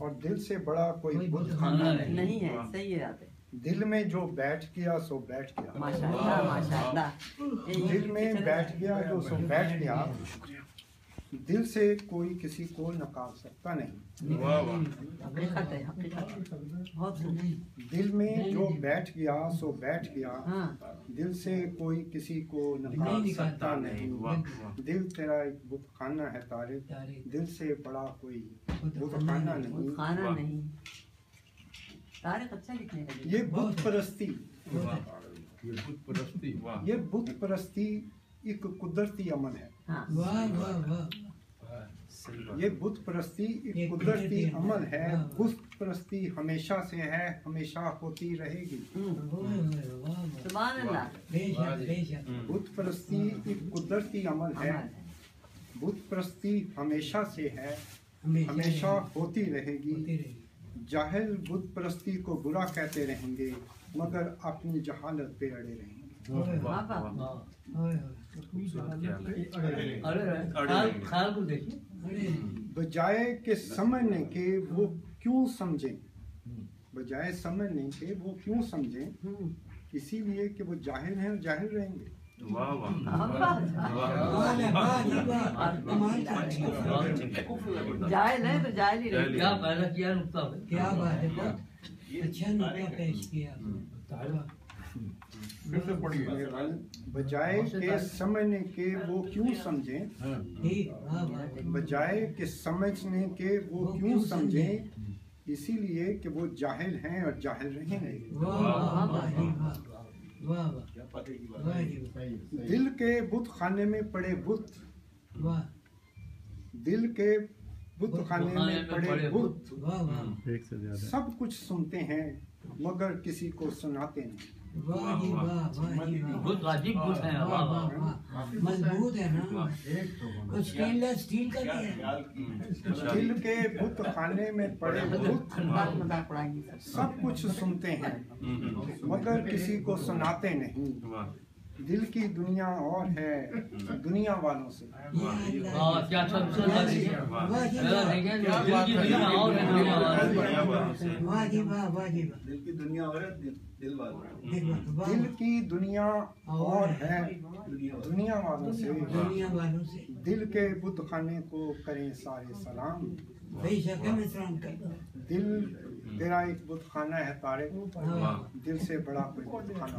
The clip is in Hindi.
और दिल से बड़ा कोई बुत खाना नहीं है। सही है आप। दिल में जो बैठ गया सो बैठ गया। माशाअल्लाह माशाअल्लाह। दिल में बैठ गया जो सो बैठ गया। दिल से कोई किसी को निकाल सकता नहीं। हकीकत है, हकीकत बहुत। दिल में जो बैठ गया सो बैठ गया। दिल से कोई किसी को निकाल सकता नहीं। दिल तेरा एक बुत खाना है तारिक, दिल से बड़ा कोई बुत खाना नहीं। खाना नहीं। तारिक अच्छा लिखने का। ये बुत परस्ती, ये बुत परस्ती एक कुदरती अमल है। ये बुत परस्ती एक कुदरती अमल है। बुत परस्ती हमेशा से है, हमेशा होती रहेगी। सुभान अल्लाह। बुत परस्ती एक कुदरती अमल है। बुत परस्ती हमेशा से है, हमेशा होती रहेगी। जाहिल बुत परस्ती को बुरा कहते रहेंगे, मगर अपनी जहालत पे अड़े रहेंगे। बजाय के समझने के वो क्यों समझें, बजाय समझने के वो क्यों समझें, इसीलिए कि वो जाहिल हैं और जाहिल रहेंगे। जाहिल है तो जाहिल ही रहेंगे। क्या पैदा किया नुक्ता, क्या बात है, बहुत अच्छा नुक्ता पेश किया। बजाय के समझने के वो क्यों समझें, बजाय के समझने के वो क्यों समझें, इसीलिए कि वो जाहिल हैं और जाहिल रहेंगे। दिल के बुत खाने में पड़े बुत, दिल के बुत खाने में पड़े बुत सब कुछ सुनते हैं मगर किसी को सुनाते नहीं। बहुत अजीब बुत है। मजबूत है ना, कुछ स्टेनलेस स्टील का भी है। दिल के बुत खाने में पड़े बुत सब कुछ सुनते हैं मगर किसी को सुनाते नहीं। दिल की दुनिया और है दुनिया वालों से। क्या दिल की दुनिया और है दिल वालों। दिल की दुनिया और है दुनिया वालों से। दुनिया वालों से दिल के बुत खाने को करें सारे सलाम। बेशक मैं सलाम करता हूँ। दिल तेरा एक बुत खाना है तारिक, दिल से बड़ा कोई बुत खाना।